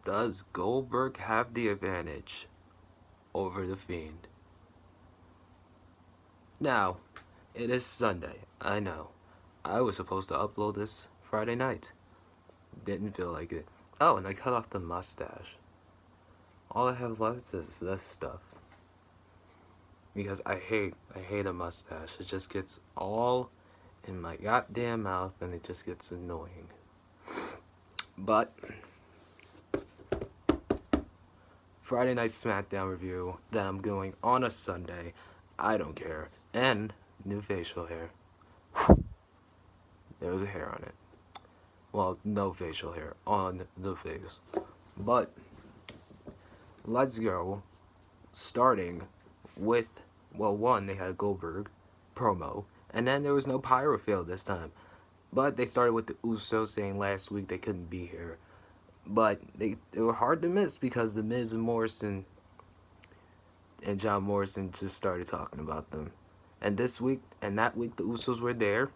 Does Goldberg have the advantage over The Fiend? Now, it is Sunday, I know. I was supposed to upload this Friday night. Didn't feel like it. Oh, and I cut off the mustache. All I have left is this stuff. Because I hate a mustache. It just gets all in my goddamn mouth and it just gets annoying. But Friday night SmackDown review that I'm doing on a Sunday, I don't care. And new facial hair. There was a hair on it. Well, no facial hair on the face. But let's go. Starting with, well, one, they had Goldberg promo, and then there was no pyro fail this time. But they started with the Usos saying last week they couldn't be here. But they were hard to miss because the Miz and Morrison and John Morrison just started talking about them. And this week and that week the Usos were there.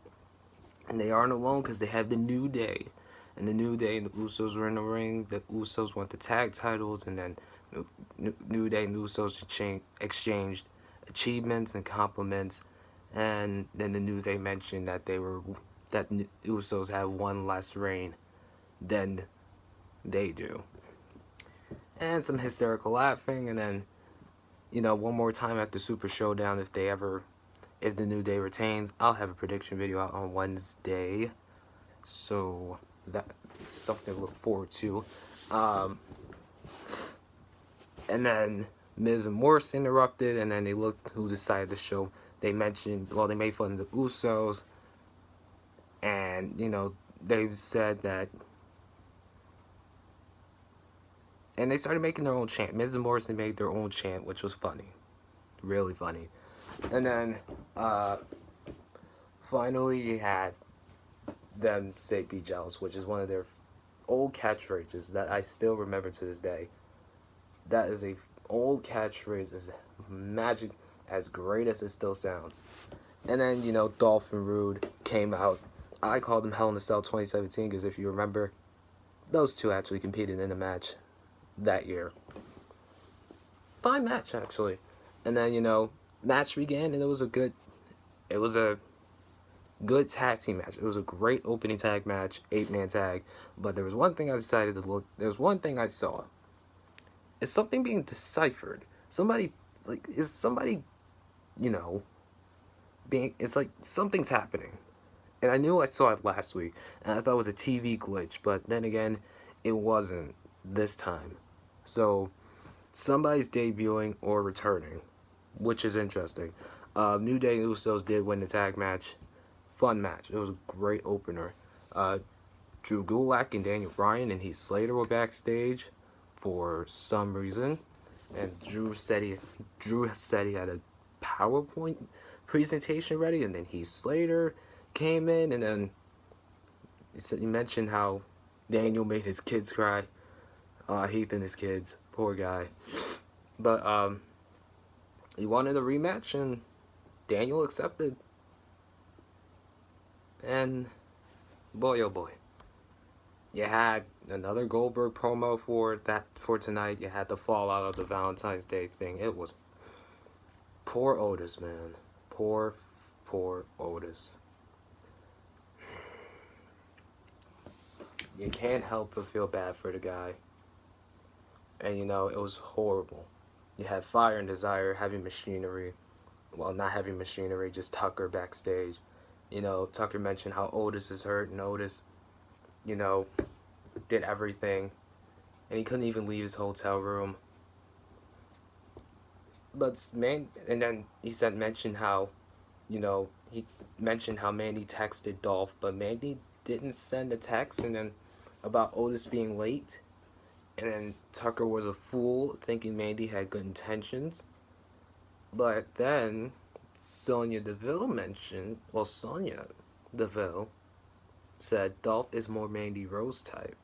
And they aren't alone because they have the New Day. And the New Day and the Usos were in the ring. The Usos want the tag titles. And then New Day and the Usos exchanged achievements and compliments. And then the New Day mentioned that the Usos have one less reign than they do. And some hysterical laughing. And then, one more time at the Super Showdown, if the New Day retains, I'll have a prediction video out on Wednesday. So that's something to look forward to. And then Miz and Morrison interrupted, and then they looked who decided the show. They made fun of the Usos. And, they said that. And they started making their own chant. Miz and Morrison made their own chant, which was funny. Really funny. And then, finally, you had them say "be jealous," which is one of their old catchphrases that I still remember to this day. That is a old catchphrase, as magic, as great as it still sounds. And then, Dolph and Rude came out. I called them Hell in a Cell 2017 because if you remember, those two actually competed in a match that year. Fine match, actually. And then, match began, and it was a good tag team match. It was a great opening tag match, 8-man tag. But there was one thing I saw. Is something being deciphered? It's like something's happening. And I knew I saw it last week, and I thought it was a TV glitch, but then again, it wasn't this time. So, somebody's debuting or returning, which is interesting. New Day and Usos did win the tag match. Fun match. It was a great opener. Drew Gulak and Daniel Bryan and Heath Slater were backstage for some reason. And Drew said he had a PowerPoint presentation ready, and then Heath Slater came in, and then he mentioned how Daniel made his kids cry. Heath and his kids, poor guy. But he wanted a rematch, and Daniel accepted. And boy, oh boy, you had another Goldberg promo for tonight. You had the fallout of the Valentine's Day thing. It was poor Otis, man. Poor Otis. You can't help but feel bad for the guy. And it was horrible. You had Fire and Desire, Heavy Machinery. Well, not Heavy Machinery, just Tucker backstage. Tucker mentioned how Otis is hurt, and Otis, did everything. And he couldn't even leave his hotel room. And then he mentioned how Mandy texted Dolph, but Mandy didn't send a text, and then about Otis being late. And then Tucker was a fool, thinking Mandy had good intentions. But then Sonya Deville said Dolph is more Mandy Rose type.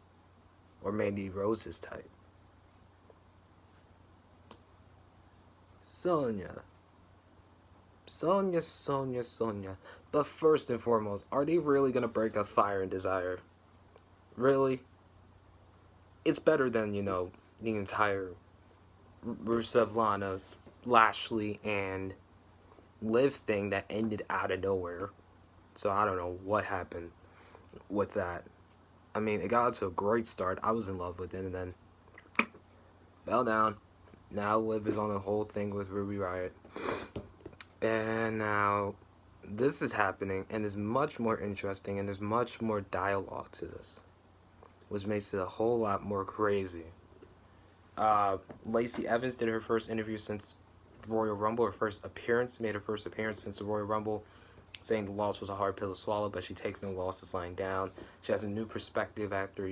Or Mandy Rose's type. Sonya. But first and foremost, are they really going to break up Fire and Desire? Really? it's better than, the entire Rusev, Lana, Lashley, and Liv thing that ended out of nowhere. So I don't know what happened with that. I mean, it got to a great start. I was in love with it, and then fell down. Now Liv is on the whole thing with Ruby Riott. And now this is happening, and is much more interesting, and there's much more dialogue to this, which makes it a whole lot more crazy. Lacey Evans did her first interview since Royal Rumble, made her first appearance since the Royal Rumble, saying the loss was a hard pill to swallow, but she takes no losses lying down. She has a new perspective after,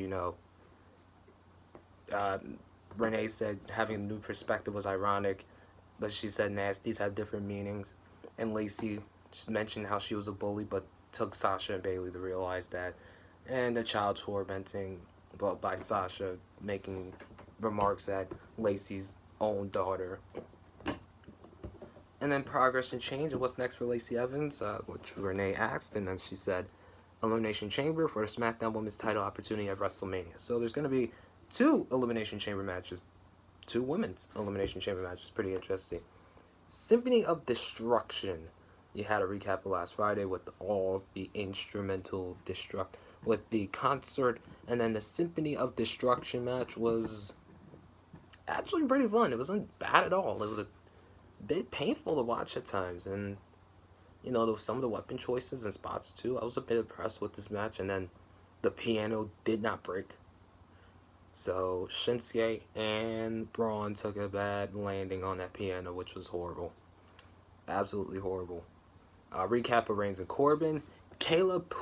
Renee said having a new perspective was ironic, but she said nasties have different meanings. And Lacey just mentioned how she was a bully, but took Sasha and Bayley to realize that. And the child tormenting by Sasha, making remarks at Lacey's own daughter. And then progress and change, and what's next for Lacey Evans, which Renee asked, and then she said Elimination Chamber for the SmackDown Women's title opportunity at WrestleMania. So there's going to be 2 Elimination Chamber matches, 2 women's Elimination Chamber matches. Pretty interesting. Symphony of Destruction. You had a recap of last Friday with all the instrumental with the concert, and then the Symphony of Destruction match was actually pretty fun. It wasn't bad at all. It was a bit painful to watch at times, and there was some of the weapon choices and spots too. I was a bit impressed with this match, and then the piano did not break. So Shinsuke and Braun took a bad landing on that piano, which was horrible. Absolutely horrible. Recap of Reigns and Corbin. Caleb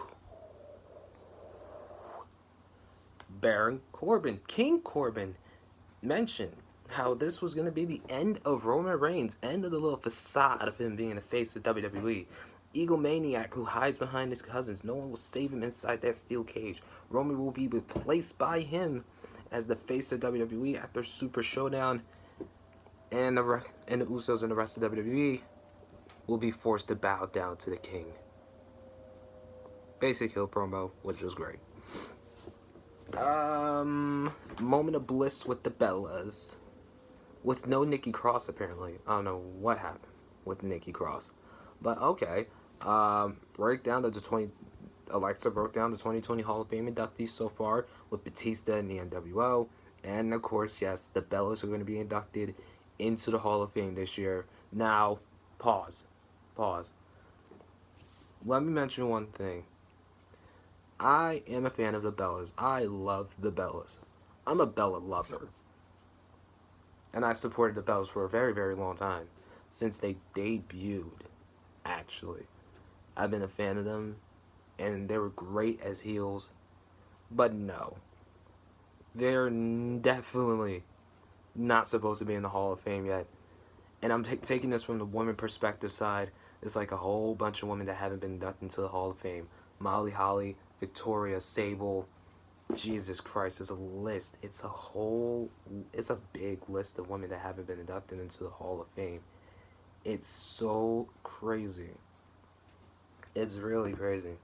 Baron Corbin, King Corbin, mentioned how this was going to be the end of Roman Reigns, end of the little facade of him being the face of WWE. Egomaniac who hides behind his cousins. No one will save him inside that steel cage. Roman will be replaced by him as the face of WWE after Super Showdown, and the Usos and the rest of WWE will be forced to bow down to the King. Basic heel promo, which was great. Moment of bliss with the Bellas. With no Nikki Cross, apparently. I don't know what happened with Nikki Cross. But okay. Alexa broke down the 2020 Hall of Fame inductees so far with Batista and the NWO. And of course, yes, the Bellas are going to be inducted into the Hall of Fame this year. Now, pause. Let me mention one thing. I am a fan of the Bellas. I love the Bellas. I'm a Bella lover. And I supported the Bellas for a very, very long time. Since they debuted, actually. I've been a fan of them. And they were great as heels. But no. They're definitely not supposed to be in the Hall of Fame yet. And I'm taking this from the woman perspective side. It's like a whole bunch of women that haven't been inducted into the Hall of Fame. Molly Holly, Victoria, Sable. Jesus Christ, it's a list. It's a big list of women that haven't been inducted into the Hall of Fame. It's so crazy. It's really crazy.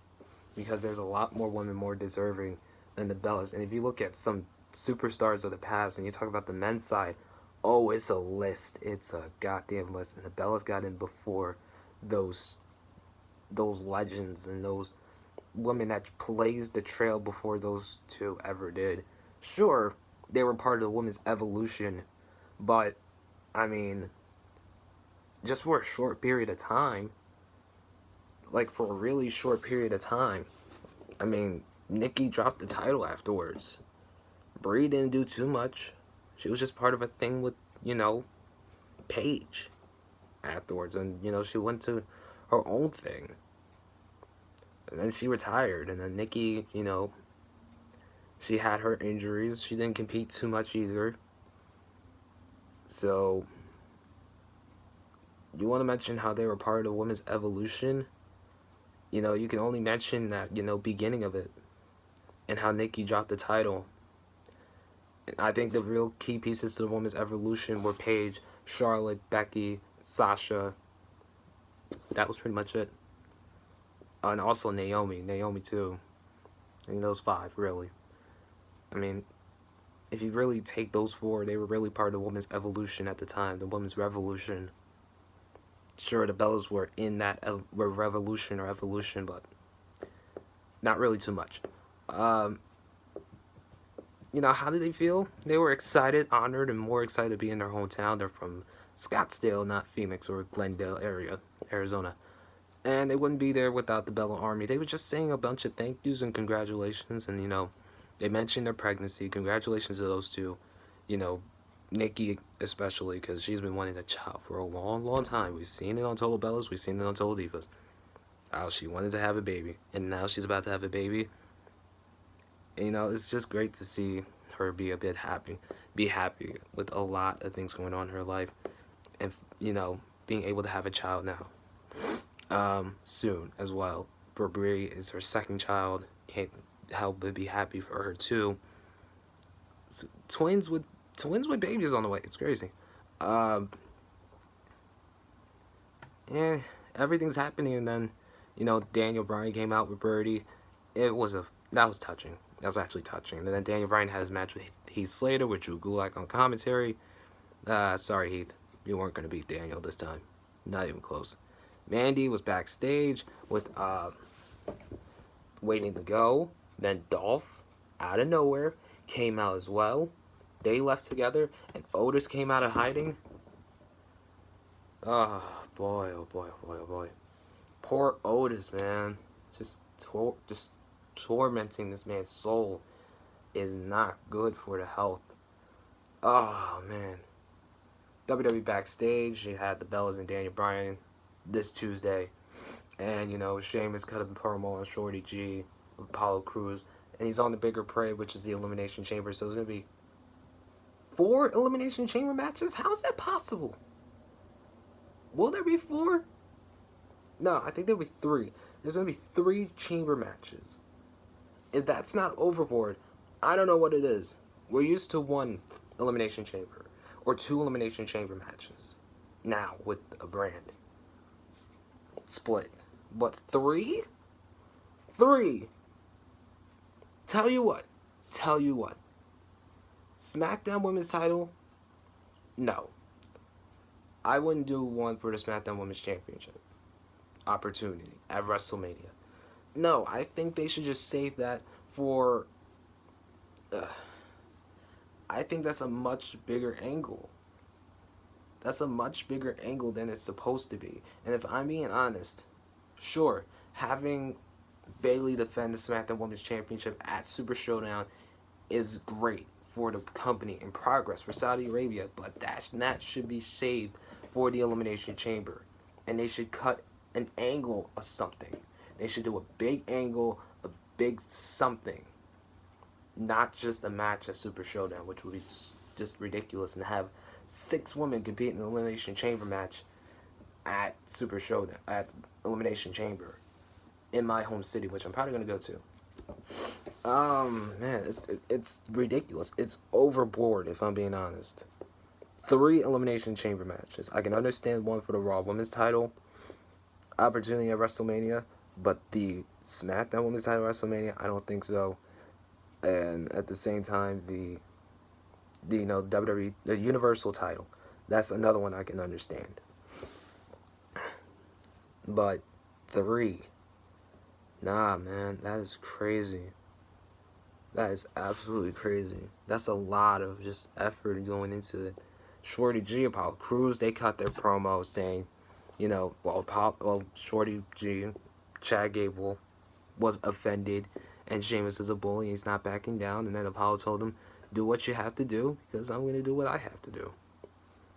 Because there's a lot more women more deserving than the Bellas. And if you look at some superstars of the past and you talk about the men's side, oh, it's a list. It's a goddamn list. And the Bellas got in before those legends and those women that blazed the trail before those two ever did. Sure, they were part of the women's evolution, but, I mean, just for a short period of time, like for a really short period of time, I mean, Nikki dropped the title afterwards. Brie didn't do too much. She was just part of a thing with, Paige afterwards, and, she went to her own thing. And then she retired, and then Nikki, she had her injuries. She didn't compete too much either. So, you want to mention how they were part of the women's evolution? You can only mention that, beginning of it. And how Nikki dropped the title. And I think the real key pieces to the women's evolution were Paige, Charlotte, Becky, Sasha. That was pretty much it. And also Naomi too. I mean, those 5, really. I mean, if you really take those four, they were really part of the women's evolution at the time, the women's revolution. Sure, the Bellas were in that revolution or evolution, but not really too much. How did they feel? They were excited, honored, and more excited to be in their hometown. They're from Scottsdale, not Phoenix or Glendale area, Arizona. And they wouldn't be there without the Bella Army. They were just saying a bunch of thank yous and congratulations. And, they mentioned their pregnancy. Congratulations to those two. Nikki especially, because she's been wanting a child for a long, long time. We've seen it on Total Bellas. We've seen it on Total Divas. How she wanted to have a baby. And now she's about to have a baby. And, it's just great to see her be happy with a lot of things going on in her life. And, being able to have a child now. Soon as well. For Brie, it's her second child. Can't help but be happy for her too. So, twins with babies on the way. It's crazy. Yeah, everything's happening, and then Daniel Bryan came out with Birdie. That was touching. That was actually touching. And then Daniel Bryan had his match with Heath Slater with Drew Gulak on commentary. Sorry Heath, you weren't gonna beat Daniel this time. Not even close. Mandy was backstage with waiting to go. Then Dolph, out of nowhere, came out as well. They left together, and Otis came out of hiding. Oh boy, oh boy, oh boy, oh boy. Poor Otis, man. Just tormenting this man's soul is not good for the health. Oh man. WWE backstage, they had the Bellas and Daniel Bryan this Tuesday, and Sheamus cut a promo on Shorty G, Apollo Crews, and he's on the bigger prey, which is the Elimination Chamber. So there's gonna be 4 Elimination Chamber matches. How is that possible? Will there be 4? No, I think there'll be 3. There's gonna be 3 chamber matches. If that's not overboard, I don't know what it is. We're used to 1 Elimination Chamber or 2 Elimination Chamber matches now with a brand split, but 3. Tell you what, SmackDown Women's title, no, I wouldn't do one for the SmackDown Women's Championship opportunity at WrestleMania. No, I think they should just save that for I think that's a much bigger angle. That's a much bigger angle than it's supposed to be. And if I'm being honest, sure, having Bayley defend the SmackDown Women's Championship at Super Showdown is great for the company and progress for Saudi Arabia, but that should be saved for the Elimination Chamber. And they should cut an angle of something. They should do a big angle, a big something. Not just a match at Super Showdown, which would be just ridiculous, and have 6 women compete in the Elimination Chamber match at Super Showdown, at Elimination Chamber, in my home city, which I'm probably going to go to. Man, it's ridiculous. It's overboard, if I'm being honest. 3 Elimination Chamber matches. I can understand one for the Raw Women's title opportunity at WrestleMania, but the SmackDown Women's title at WrestleMania, I don't think so. And at the same time, the WWE, the Universal title, that's another one I can understand. But 3, nah, man, that is crazy. That is absolutely crazy. That's a lot of just effort going into it. Shorty G, Apollo Crews, they cut their promo saying, Shorty G, Chad Gable, was offended, and Sheamus is a bully, and he's not backing down. And then Apollo told him, do what you have to do, because I'm going to do what I have to do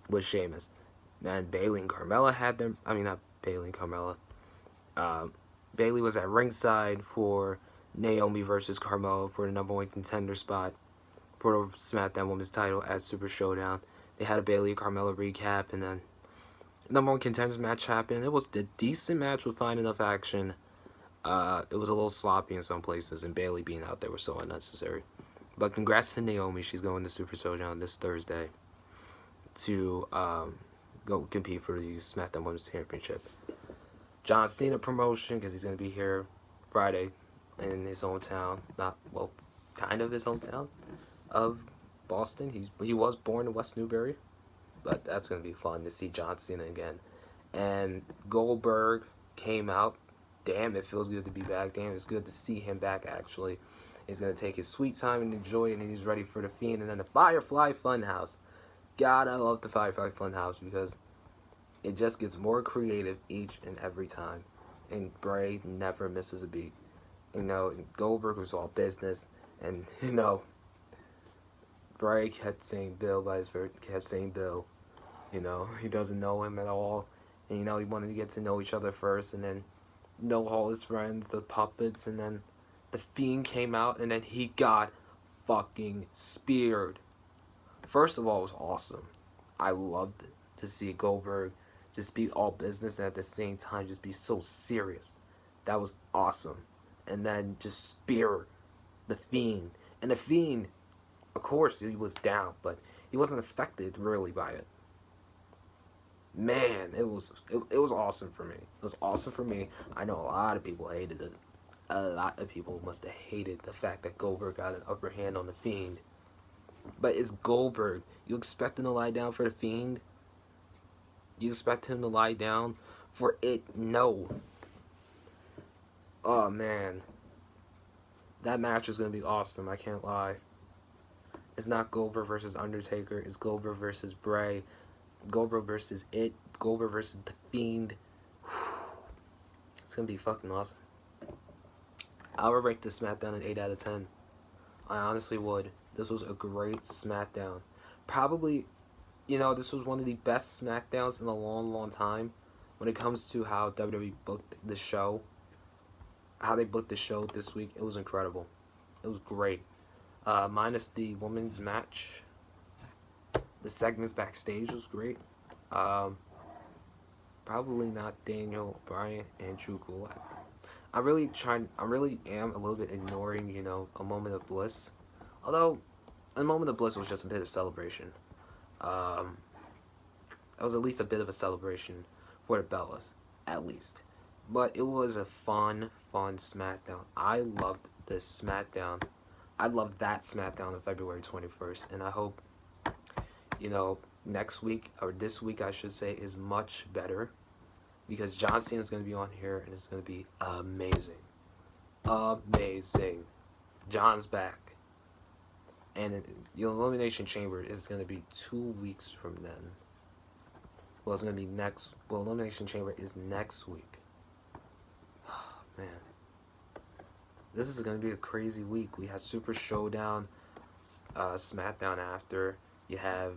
with Sheamus. And Bayley and Carmella had them. I mean, not Bayley and Carmella. Bayley was at ringside for Naomi versus Carmella for the number 1 contender spot for the SmackDown Women's title at Super Showdown. They had a Bayley and Carmella recap, and then number 1 contenders match happened. It was a decent match with fine enough action. It was a little sloppy in some places, and Bayley being out there was so unnecessary. But congrats to Naomi. She's going to Super Showdown this Thursday to go compete for the SmackDown Women's Championship. John Cena promotion, because he's going to be here Friday in his hometown. Kind of his hometown of Boston. He was born in West Newbury, but that's gonna be fun to see John Cena again. And Goldberg came out. Damn, it feels good to be back. Damn, it's good to see him back. Actually, he's gonna take his sweet time and enjoy it, and he's ready for the Fiend. And then the Firefly Funhouse. God, I love the Firefly Funhouse because it just gets more creative each and every time. And Bray never misses a beat. Goldberg was all business, and Bray kept saying Bill kept saying Bill. He doesn't know him at all, and he wanted to get to know each other first, and then know all his friends, the puppets, and then the Fiend came out, and then he got fucking speared. First of all, it was awesome. I loved it to see Goldberg just be all business and at the same time just be so serious. That was awesome. And then just spear the Fiend. And the Fiend, of course, he was down, but he wasn't affected really by it. Man, it was awesome for me. It was awesome for me. I know a lot of people hated it. A lot of people must have hated the fact that Goldberg got an upper hand on the Fiend. But it's Goldberg. You expect him to lie down for the Fiend? You expect him to lie down for it? No. Oh, man. That match is going to be awesome. I can't lie. It's not Goldberg versus Undertaker. It's Goldberg versus Bray. Goldberg versus It. Goldberg versus The Fiend. It's going to be fucking awesome. I would rate this SmackDown an 8 out of 10. I honestly would. This was a great SmackDown. Probably, this was one of the best SmackDowns in a long, long time. When it comes to how WWE booked the show, how they booked the show this week, it was incredible. It was great. Minus the women's match. The segments backstage was great. Probably not Daniel Bryan and Drew Gulak. I really am a little bit ignoring, a moment of bliss. Although, a moment of bliss was just a bit of celebration. That was at least a bit of a celebration for the Bellas, at least. But it was a fun SmackDown. I loved this SmackDown. I loved that SmackDown on February 21st. And I hope, next week, or this week I should say, is much better. Because John Cena is going to be on here, and it's going to be amazing. Amazing. John's back. And the Elimination Chamber is going to be 2 weeks from then. Well, it's going to be Elimination Chamber is next week. Man. This is going to be a crazy week. We have Super Showdown, SmackDown after. You have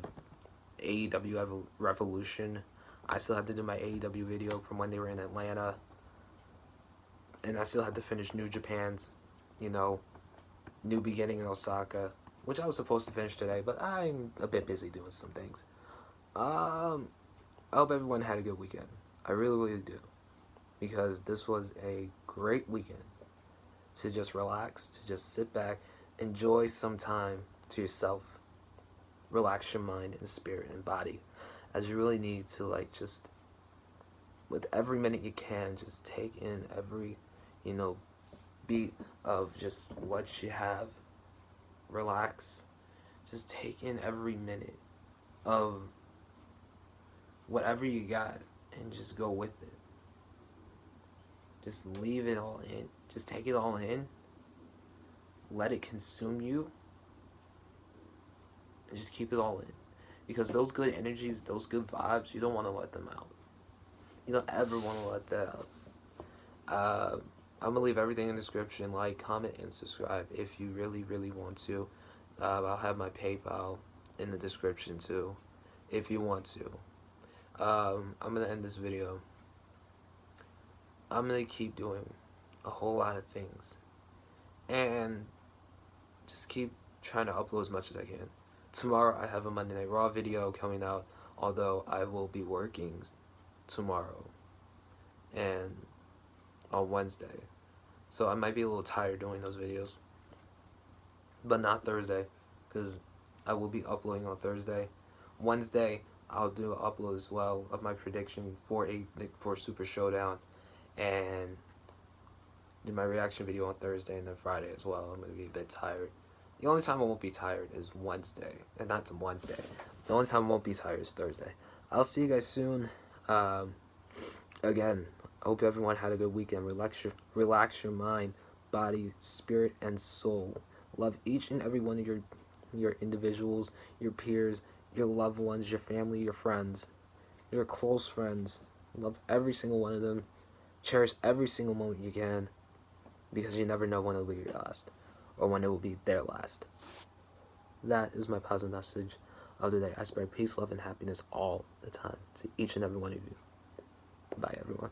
AEW Revolution. I still have to do my AEW video from when they were in Atlanta. And I still have to finish New Japan's, New Beginning in Osaka, which I was supposed to finish today, but I'm a bit busy doing some things. I hope everyone had a good weekend. I really, really do. Because this was a great weekend to just relax, to just sit back, enjoy some time to yourself, relax your mind and spirit and body, as you really need to, just with every minute you can, just take in every, beat of just what you have. Relax. Just take in every minute of whatever you got and just go with it. Just leave it all in. Just take it all in. Let it consume you. And just keep it all in. Because those good energies, those good vibes, you don't want to let them out. You don't ever want to let that out. I'm going to leave everything in the description. Like, comment, and subscribe if you really, really want to. I'll have my PayPal in the description too, if you want to. I'm going to end this video. I'm going to keep doing a whole lot of things. And just keep trying to upload as much as I can. Tomorrow I have a Monday Night Raw video coming out, although I will be working tomorrow and on Wednesday. So I might be a little tired doing those videos. But not Thursday, because I will be uploading on Thursday. Wednesday, I'll do an upload as well of my prediction for Super Showdown, and do my reaction video on Thursday, and then Friday as well. I'm going to be a bit tired The only time I won't be tired is Wednesday, and not to Wednesday. The only time I won't be tired is Thursday. I'll see you guys soon. Again, I hope everyone had a good weekend. Relax your mind, body, spirit, and soul. Love each and every one of your individuals, your peers, your loved ones, your family, your friends, your close friends. Love every single one of them. Cherish every single moment you can, because you never know when it will be your last, or when it will be their last. That is my positive message of the day. I spread peace, love, and happiness all the time to each and every one of you. Bye, everyone.